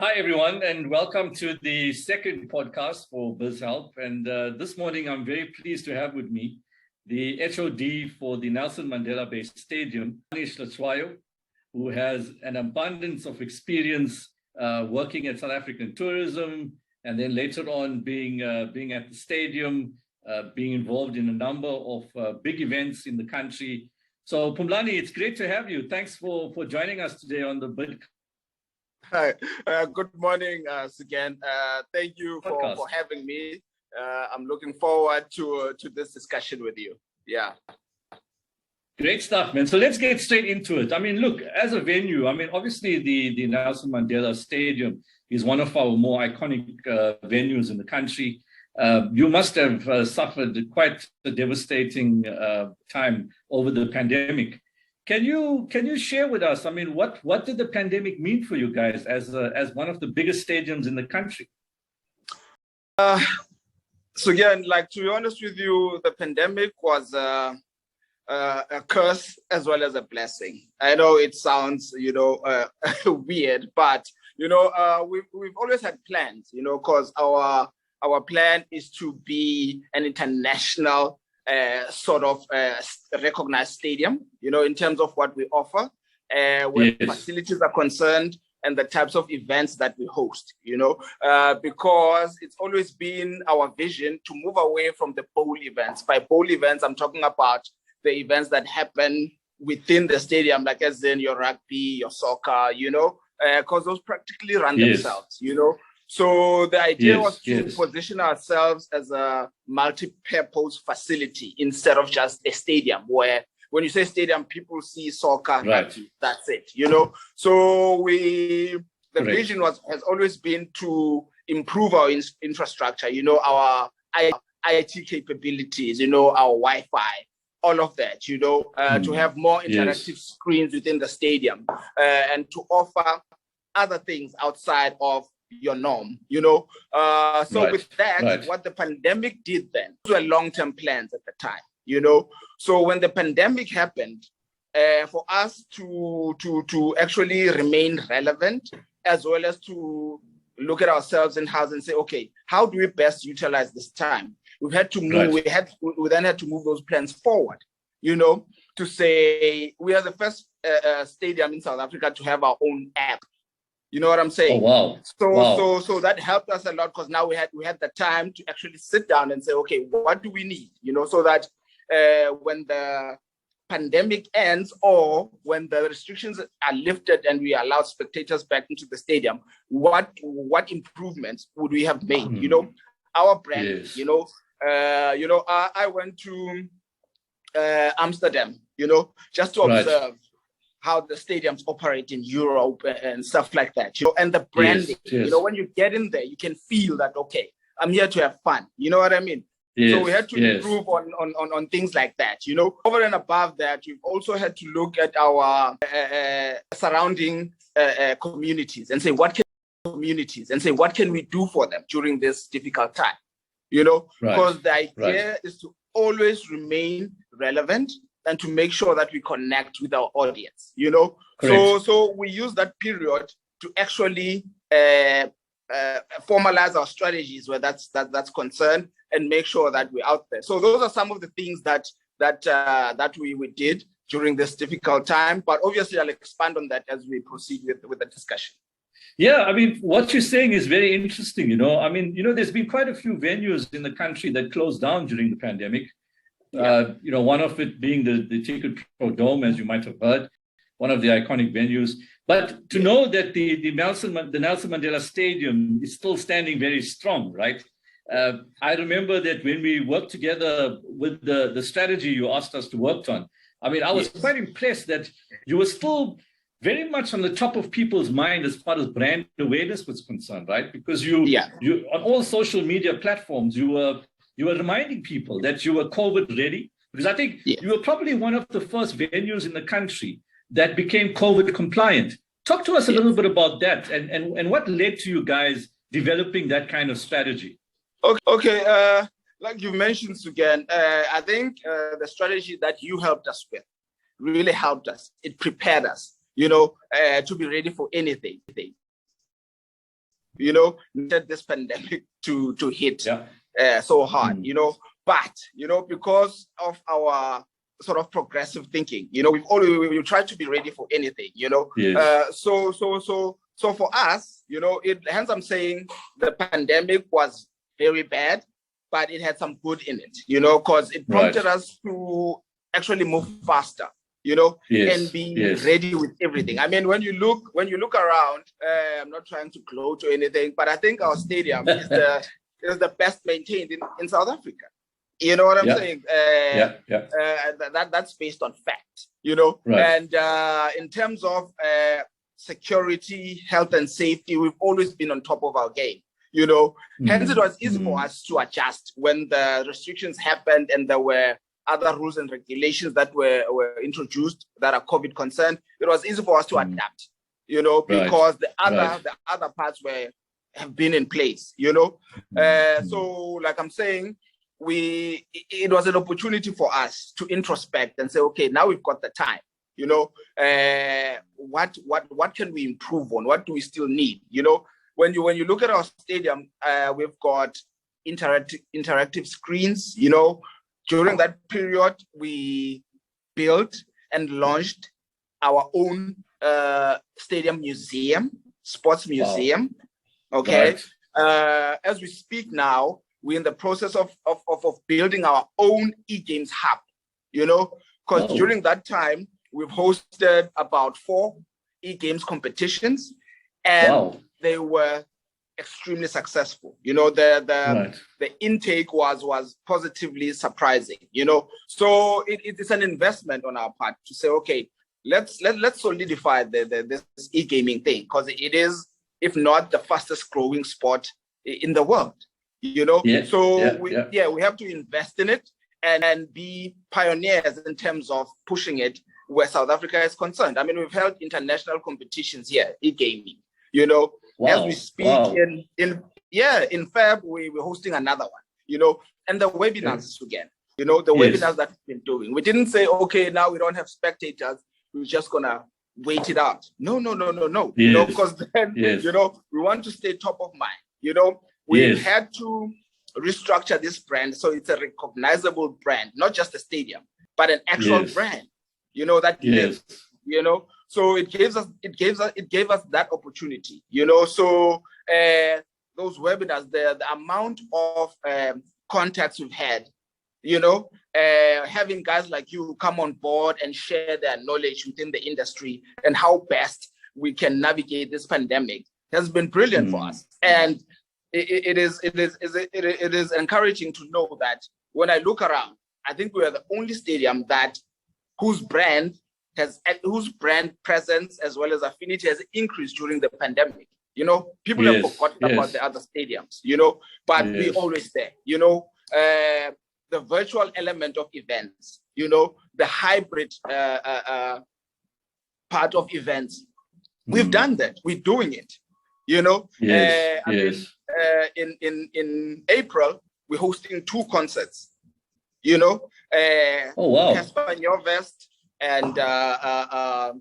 Hi, everyone, and welcome to the second podcast for Biz-Help. And this morning, I'm very pleased to have with me the HOD for the Nelson Mandela Stadium, Hlatshwayo, who has an abundance of experience working at South African tourism, and then later on being at the stadium, being involved in a number of big events in the country. So, Phumulani, it's great to have you. Thanks for joining us today on the Bid. Hi, good morning, Sugen. Thank you for having me. I'm looking forward to this discussion with you. Yeah. Great stuff, man. So let's get straight into it. I mean, look, as a venue, obviously the Nelson Mandela Stadium is one of our more iconic venues in the country. You must have suffered quite a devastating time over the pandemic. Can you share with us? I mean, what did the pandemic mean for you guys as one of the biggest stadiums in the country? So again, to be honest with you, the pandemic was a curse as well as a blessing. I know it sounds, weird, but we've always had plans, because our plan is to be an international recognized stadium, in terms of what we offer, where facilities are concerned and the types of events that we host, because it's always been our vision to move away from the bowl events. By bowl events, I'm talking about the events that happen within the stadium, like as in your rugby, your soccer, because those practically run themselves, So the idea was to position ourselves as a multi-purpose facility instead of just a stadium, where when you say stadium, people see soccer, rugby, that's it, So the vision has always been to improve our infrastructure, our IT capabilities, our Wi-Fi, all of that, to have more interactive screens within the stadium, and to offer other things outside of your norm, with that, what the pandemic did then, were long-term plans at the time, So when the pandemic happened, for us to actually remain relevant, as well as to look at ourselves in house and say, okay, how do we best utilize this time? We've had to move. We then had to move those plans forward, to say we are the first stadium in South Africa to have our own app. You know what I'm saying? Oh, wow. So that helped us a lot, because now we had the time to actually sit down and say, okay, what do we need? So that when the pandemic ends, or when the restrictions are lifted and we allow spectators back into the stadium, what improvements would we have made? Our brand. I went to Amsterdam, just to observe how the stadiums operate in Europe and stuff like that, and the branding, when you get in there, you can feel that, okay, I'm here to have fun. You know what I mean? So we had to improve on things like that, Over and above that, we've also had to look at our surrounding communities and say, what can we do for them during this difficult time? Because the idea is to always remain relevant and to make sure that we connect with our audience, So we use that period to actually formalize our strategies where that's concerned, and make sure that we're out there. So those are some of the things that we did during this difficult time. But obviously, I'll expand on that as we proceed with the discussion. Yeah, what you're saying is very interesting. There's been quite a few venues in the country that closed down during the pandemic. One of it being the Ticket Pro Dome, as you might have heard, one of the iconic venues. But to know that the Nelson Mandela Stadium is still standing very strong, right? I remember that when we worked together with the strategy you asked us to work on, I was quite impressed that you were still very much on the top of people's mind as far as brand awareness was concerned, right? Because you on all social media platforms, you were reminding people that you were COVID ready, because I think you were probably one of the first venues in the country that became COVID compliant. Talk to us a little bit about that, and what led to you guys developing that kind of strategy. Okay. Like you mentioned, Sugen, I think the strategy that you helped us with really helped us. It prepared us, to be ready for anything. needed this pandemic to hit so hard, but, because of our sort of progressive thinking, we've tried to be ready for anything, So for us, hence I'm saying the pandemic was very bad, but it had some good in it, because it prompted us to actually move faster, and be ready with everything. I mean, when you look around, I'm not trying to gloat or anything, but I think our stadium is the best maintained in South Africa. You know what I'm saying? That's based on fact, and in terms of security, health and safety, we've always been on top of our game, hence it was easy for us to adjust when the restrictions happened and there were other rules and regulations that were introduced that are COVID concerned. It was easy for us to adapt, because the other parts have been in place, so like I'm saying, it was an opportunity for us to introspect and say, okay, now we've got the time, what can we improve on? What do we still need? When you look at our stadium, we've got interactive screens, During that period, we built and launched our own stadium museum, sports museum. Okay. As we speak now, we're in the process of building our own e-games hub, because during that time, we've hosted about 4 e-games competitions, and they were extremely successful. The intake was positively surprising. So it's an investment on our part to say, okay, let's solidify this e-gaming thing, because it is, if not the fastest growing sport in the world. So we have to invest in it and be pioneers in terms of pushing it where South Africa is concerned. I mean, we've held international competitions here, e-gaming. As we speak, in Feb, we're hosting another one, and the webinars again, the webinars that we've been doing. We didn't say, okay, now we don't have spectators, we're just gonna wait it out. No. Because then, we want to stay top of mind. We had to restructure this brand so it's a recognizable brand, not just a stadium, but an actual brand, that lives, So it gave us that opportunity, So those webinars, the amount of contacts we've had, having guys like you come on board and share their knowledge within the industry and how best we can navigate this pandemic has been brilliant for us. And it is encouraging to know that when I look around, I think we are the only stadium whose brand presence as well as affinity has increased during the pandemic. People have forgotten about the other stadiums, but we're always there. The virtual element of events, the hybrid part of events. We've done that. We're doing it. In April, we're hosting 2 concerts. Hlatshwayo Vest and a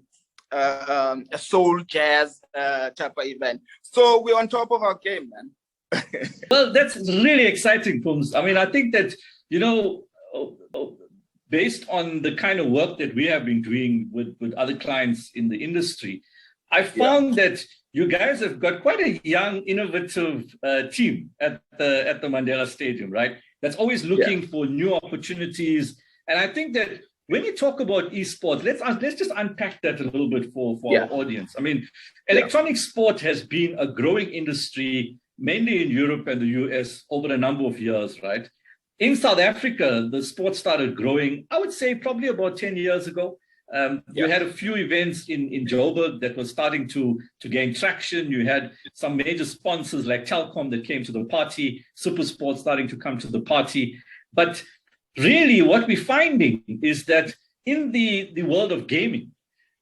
soul jazz type of event. So we're on top of our game, man. Well, that's really exciting, Pums. I mean, I think that, based on the kind of work that we have been doing with other clients in the industry, I found that you guys have got quite a young, innovative team at the Mandela Stadium, right? That's always looking for new opportunities. And I think that when you talk about esports, let's just unpack that a little bit for our audience. I mean, electronic sport has been a growing industry, mainly in Europe and the US over a number of years, right? In South Africa, the sport started growing, I would say probably about 10 years ago. You had a few events in Joburg that were starting to gain traction. You had some major sponsors like Telkom that came to the party, SuperSport starting to come to the party. But really what we're finding is that in the world of gaming,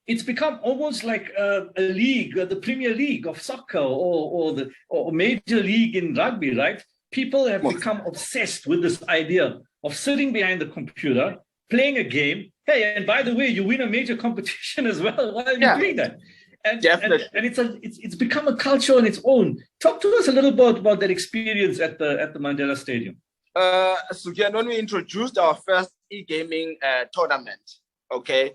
it's become almost like a league, the Premier League of soccer or major league in rugby, right? People have become obsessed with this idea of sitting behind the computer, playing a game. Hey, and by the way, you win a major competition as well while you're doing that. And Definitely. and it's become a culture on its own. Talk to us a little bit about that experience at the Mandela Stadium. Sugen, when we introduced our first e-gaming tournament, okay,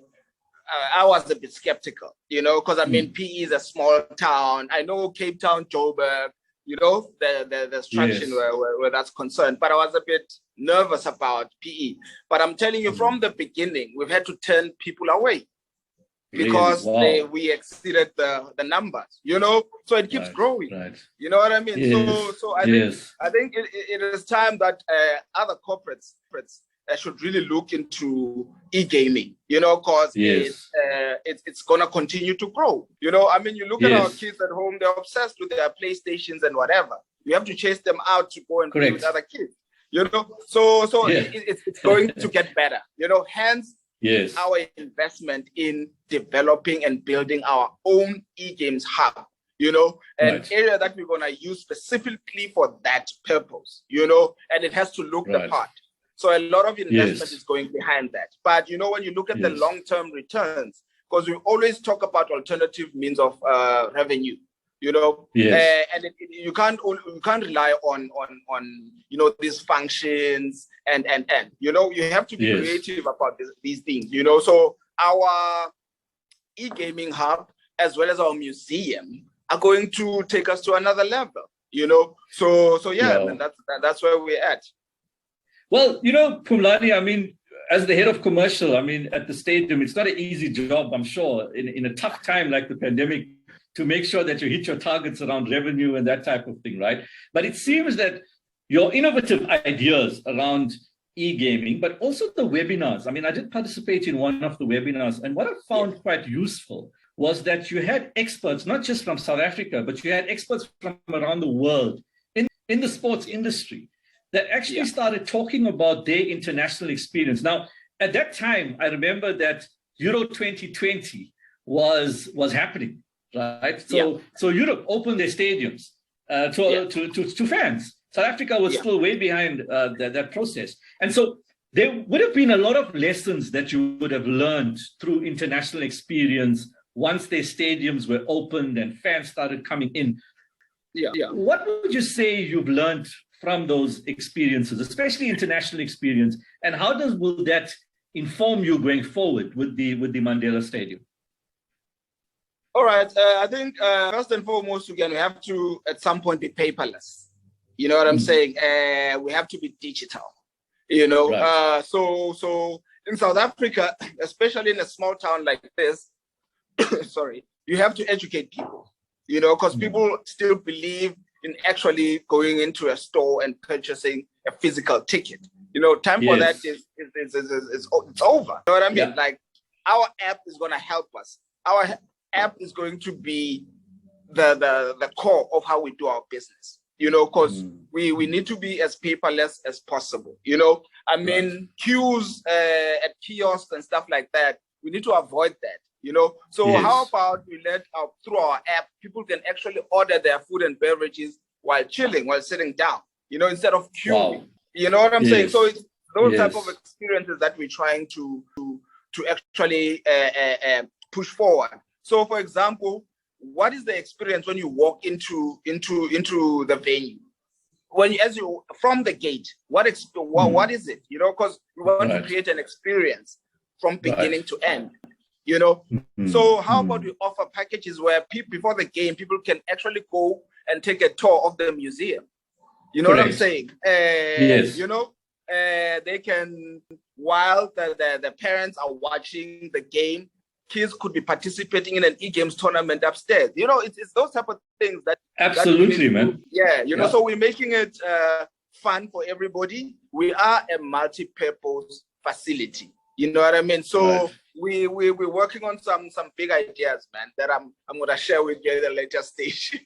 I was a bit skeptical, because I mean, PE is a small town. I know Cape Town, Joburg, the structure where that's concerned, but I was a bit nervous about PE. But I'm telling you, from the beginning, we've had to turn people away because we exceeded the numbers, so it keeps growing. Right. You know what I mean? Yes. So I think it is time that other corporates should really look into e-gaming, because it's gonna continue to grow. I mean, you look at our kids at home; they're obsessed with their PlayStations and whatever. We have to chase them out to go and play with other kids. So it's going to get better. Hence our investment in developing and building our own e-games hub. An area that we're gonna use specifically for that purpose. And it has to look the part. So a lot of investment is going behind that. But when you look at the long-term returns, because we always talk about alternative means of revenue, and you can't rely on these functions and you have to be creative about these things. So our e-gaming hub as well as our museum are going to take us to another level. And that's where we're at. Well, Phumulani, I mean, as the head of commercial, I mean, at the stadium, it's not an easy job, I'm sure, in a tough time like the pandemic, to make sure that you hit your targets around revenue and that type of thing, right? But it seems that your innovative ideas around e-gaming, but also the webinars. I mean, I did participate in one of the webinars, and what I found quite useful was that you had experts, not just from South Africa, but you had experts from around the world in the sports industry that actually started talking about their international experience. Now, at that time, I remember that Euro 2020 was happening, right? So Europe opened their stadiums to fans. South Africa was still way behind that process. And so there would have been a lot of lessons that you would have learned through international experience once their stadiums were opened and fans started coming in. What would you say you've learned from those experiences, especially international experience, and how will that inform you going forward with the Mandela Stadium? All right, I think first and foremost, again, we have to at some point be paperless. You know what I'm saying? We have to be digital. So in South Africa, especially in a small town like this, you have to educate people. Because people still believe in actually going into a store and purchasing a physical ticket. Time for that is it's over. You know what I mean? Like, our app is going to help us. Our app is going to be the core of how we do our business. Because we need to be as paperless as possible. I mean, queues at kiosks and stuff like that. We need to avoid that. So how about we through our app, people can actually order their food and beverages while chilling, while sitting down, instead of queuing. Wow. You know what I'm saying? So it's those type of experiences that we're trying to actually push forward. So, for example, what is the experience when you walk into the venue? As you from the gate, what is it? Because we want to create an experience from beginning to end. So how about we offer packages where before the game, people can actually go and take a tour of the museum. You know what I'm saying? They can, while the parents are watching the game, kids could be participating in an e-games tournament upstairs. It's those type of things that absolutely, man. So we're making it fun for everybody. We are a multi-purpose facility. You know what I mean? So we're working on some big ideas, man, that I'm going to share with you at a later stage.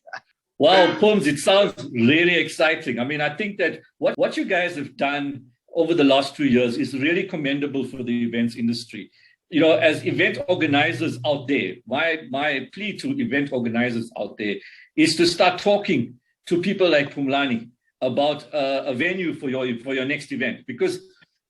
Wow, Pums, it sounds really exciting. I mean, I think that what you guys have done over the last 2 years is really commendable for the events industry. As event organizers out there, my plea to event organizers out there is to start talking to people like Phumulani about a venue for your next event. Because,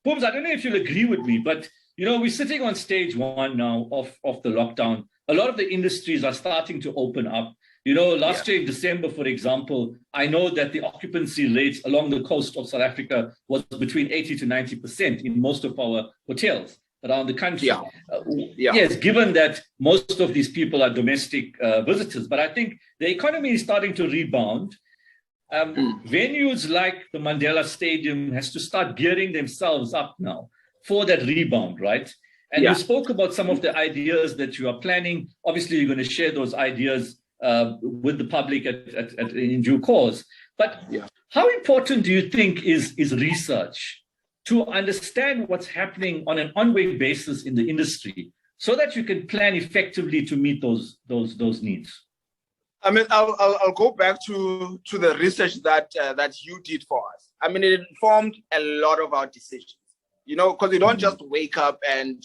Pums, I don't know if you'll agree with me, but we're sitting on stage 1 now of the lockdown. a lot of the industries are starting to open up. Last year in December, for example, I know that the occupancy rates along the coast of South Africa was between 80 to 90% in most of our hotels around the country. Yes, given that most of these people are domestic visitors, but I think the economy is starting to rebound. Venues like the Mandela Stadium has to start gearing themselves up now for that rebound, right? And you spoke about some of the ideas that you are planning. Obviously, you're going to share those ideas with the public in due course. But how important do you think is research to understand what's happening on an ongoing basis in the industry so that you can plan effectively to meet those needs? I mean, I'll go back to the research that you did for us. I mean, it informed a lot of our decisions, because you don't just wake up and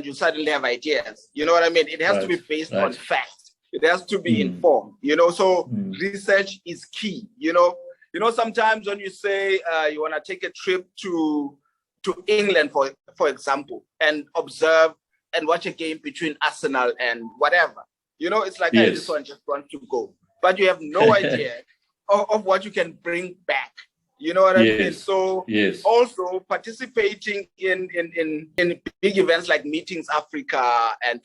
you suddenly have ideas. You know what I mean? It has to be based on facts. It has to be informed, so research is key, sometimes when you say you want to take a trip to England, for example, and observe and watch a game between Arsenal and whatever, it's like, hey, this one just wants to go. But you have no idea of what you can bring back. You know what I mean? So also participating in big events like Meetings Africa and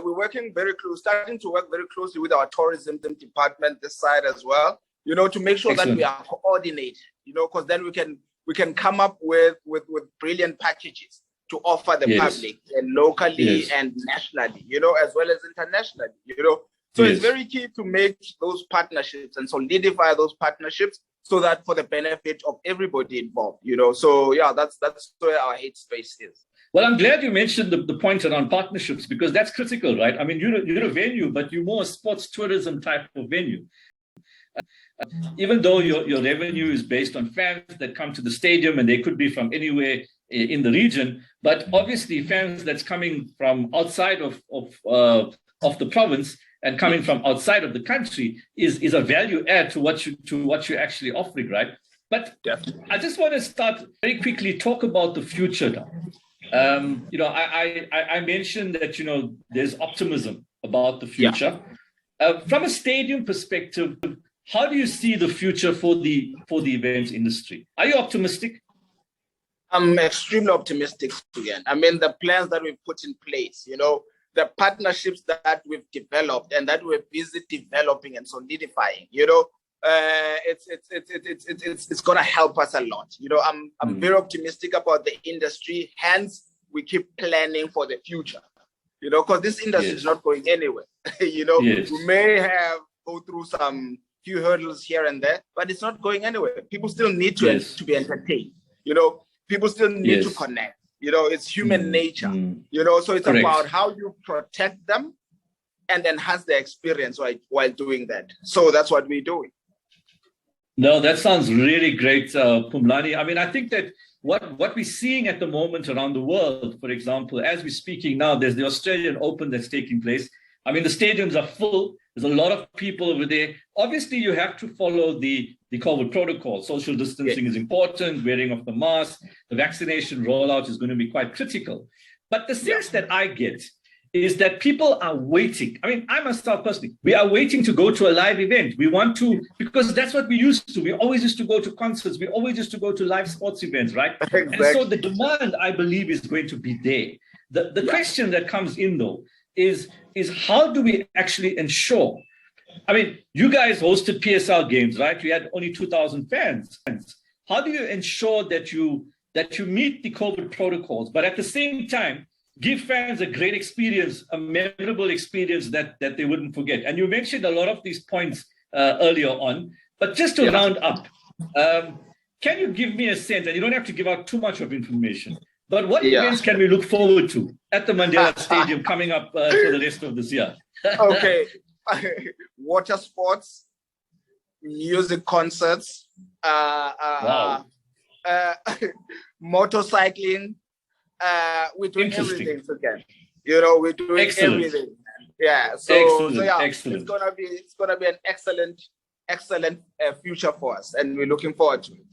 we're working starting to work very closely with our tourism department this side as well, to make sure that we are coordinated, because then we can come up with brilliant packages to offer the public, and locally and nationally, as well as internationally, So it's very key to make those partnerships and solidify those partnerships so that for the benefit of everybody involved, So that's where our headspace is. Well, I'm glad you mentioned the point around partnerships, because that's critical, right? I mean, you're a venue, but you're more a sports tourism type of venue. Even though your revenue is based on fans that come to the stadium, and they could be from anywhere in the region, but obviously fans that's coming from outside of the province and coming from outside of the country is a value add to what you're actually offering, right? But I just want to start very quickly talk about the future now. I mentioned that there's optimism about the future. From a stadium perspective, how do you see the future for the events industry? Are you optimistic? I'm extremely optimistic again. I mean, the plans that we've put in place, the partnerships that we've developed and that we're busy developing and solidifying, it's going to help us a lot. I'm very optimistic about the industry. Hence, we keep planning for the future, because this industry is not going anywhere. We may go through some few hurdles here and there, but it's not going anywhere. People still need to be entertained. People still need to connect. It's human nature. So it's about how you protect them and enhance the experience while doing that. So that's what we're doing. No, that sounds really great, Phumulani. I mean, I think that what we're seeing at the moment around the world, for example, as we're speaking now, there's the Australian Open that's taking place. I mean, the stadiums are full. There's a lot of people over there. Obviously, you have to follow the COVID protocol. Social distancing is important, wearing of the mask, the vaccination rollout is going to be quite critical. But the sense that I get is that people are waiting. I mean, I myself personally, we are waiting to go to a live event. We want to, because that's what we used to. We always used to go to concerts. We always used to go to live sports events, right? Exactly. And so the demand, I believe, is going to be there. The question that comes in, though, is how do we actually ensure? I mean, you guys hosted PSL games, right? You had only 2,000 fans. How do you ensure that you meet the COVID protocols, but at the same time, give fans a great experience, a memorable experience that they wouldn't forget? And you mentioned a lot of these points earlier on, but just to round up, can you give me a sense, and you don't have to give out too much of information, but what events can we look forward to at the Mandela Stadium coming up for the rest of this year? Okay. Water sports, music concerts, motorcycling. We're doing everything again. We're doing everything. Yeah. So it's gonna be an excellent future for us, and we're looking forward to it.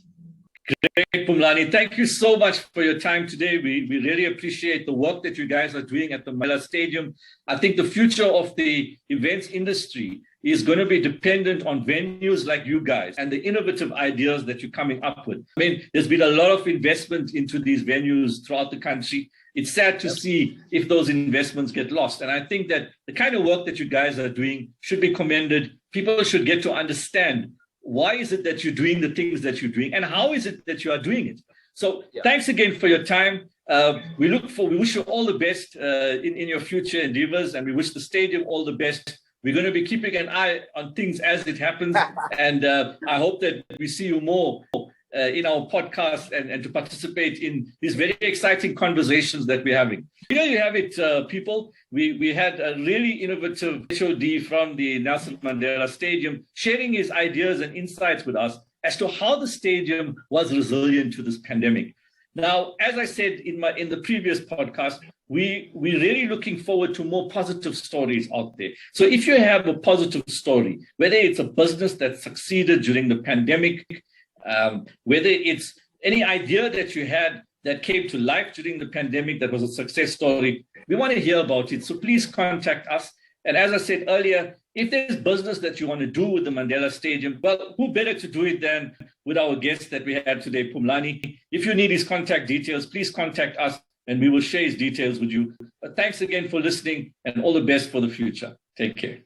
Great, Phumulani. Thank you so much for your time today. We really appreciate the work that you guys are doing at the Mandela Stadium. I think the future of the events industry is going to be dependent on venues like you guys and the innovative ideas that you're coming up with. I mean, there's been a lot of investment into these venues throughout the country. It's sad to see if those investments get lost. And I think that the kind of work that you guys are doing should be commended. People should get to understand why is it that you're doing the things that you're doing and how is it that you are doing it. So thanks again for your time. We wish you all the best in your future endeavors, and we wish the stadium all the best. We're going to be keeping an eye on things as it happens. And I hope that we see you more in our podcast and to participate in these very exciting conversations that we're having. Here you have it, people. We had a really innovative HOD from the Nelson Mandela Stadium sharing his ideas and insights with us as to how the stadium was resilient to this pandemic. Now, as I said in the previous podcast, we're really looking forward to more positive stories out there. So if you have a positive story, whether it's a business that succeeded during the pandemic, whether it's any idea that you had that came to life during the pandemic that was a success story, we want to hear about it. So please contact us. And as I said earlier, if there's business that you want to do with the Mandela Stadium, well, who better to do it than with our guest that we had today, Phumulani. If you need his contact details, please contact us and we will share his details with you. But thanks again for listening and all the best for the future. Take care.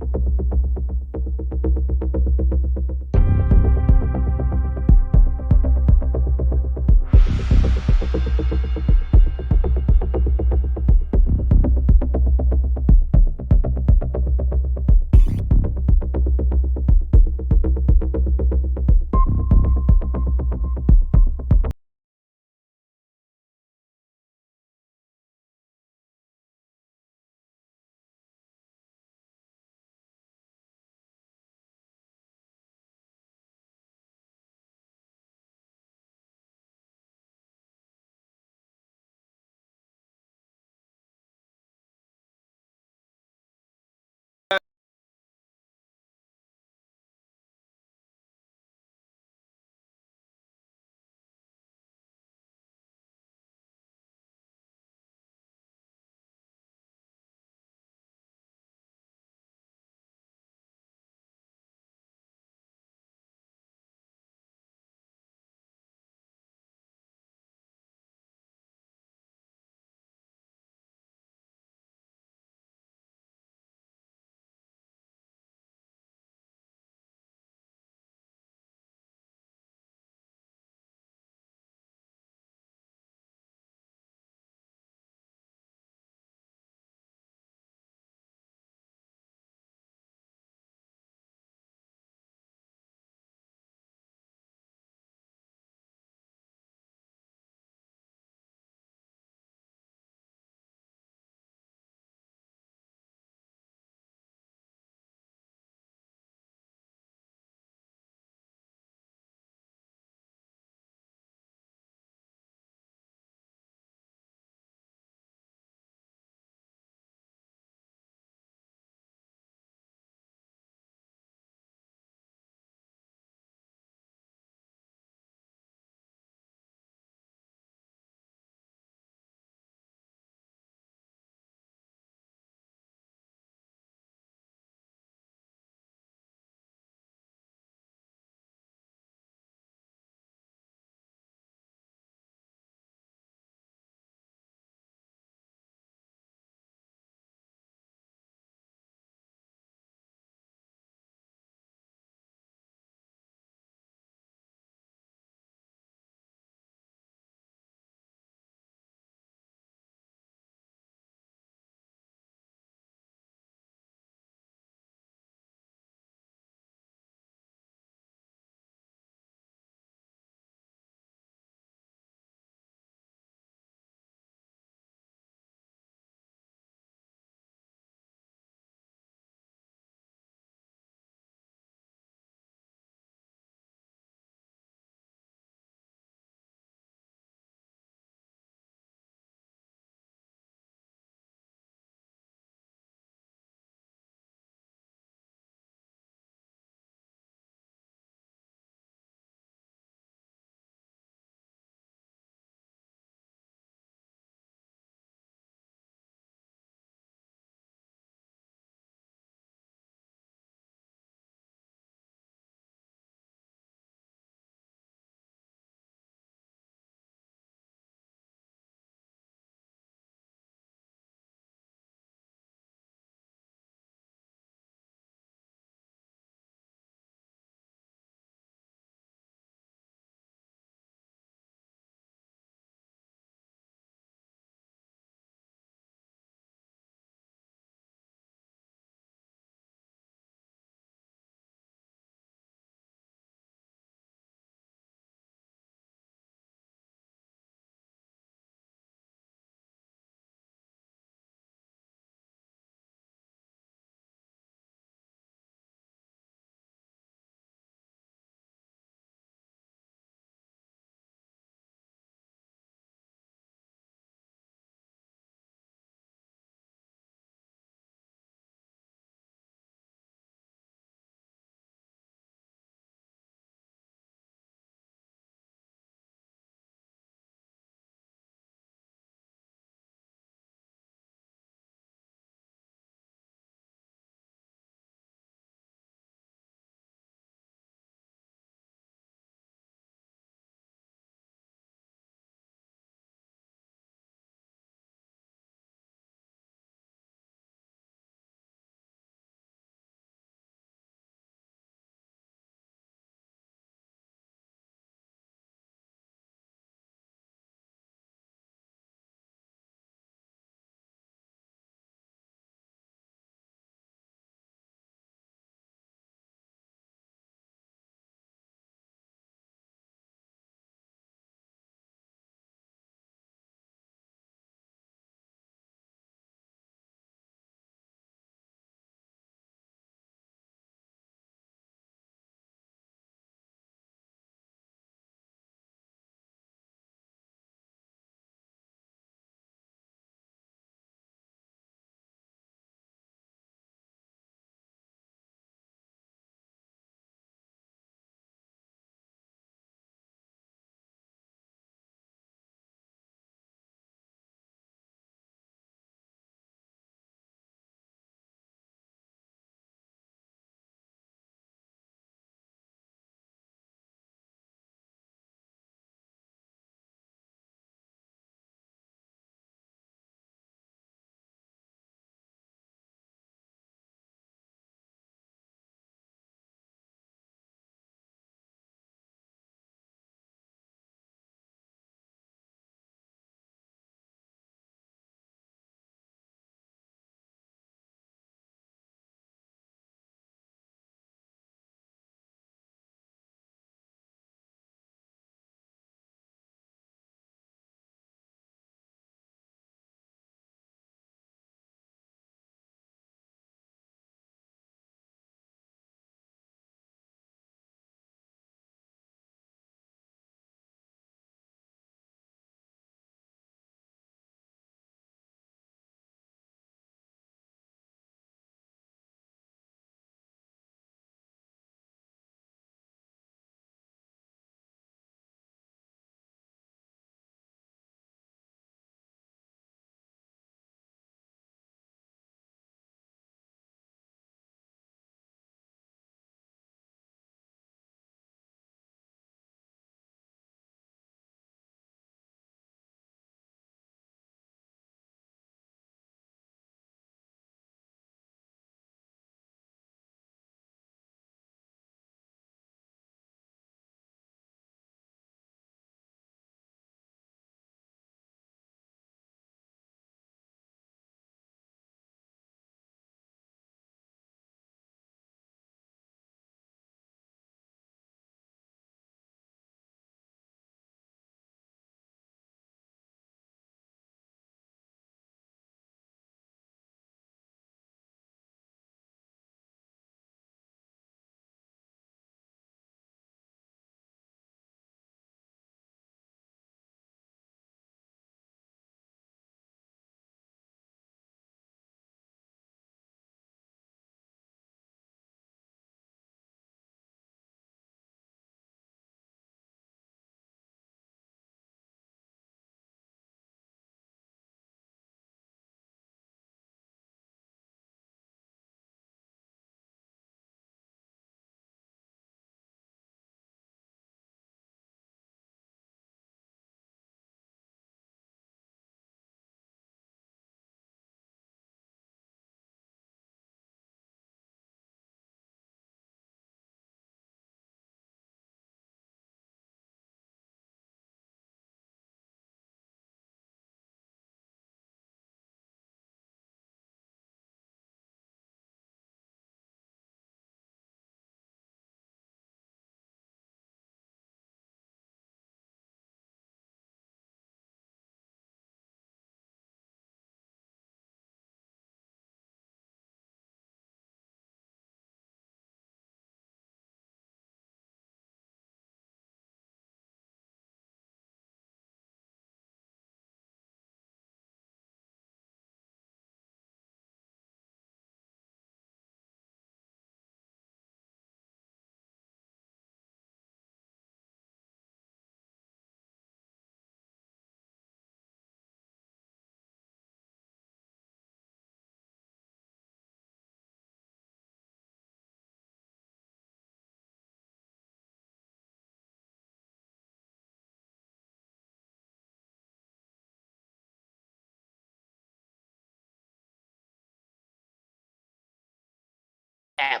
app.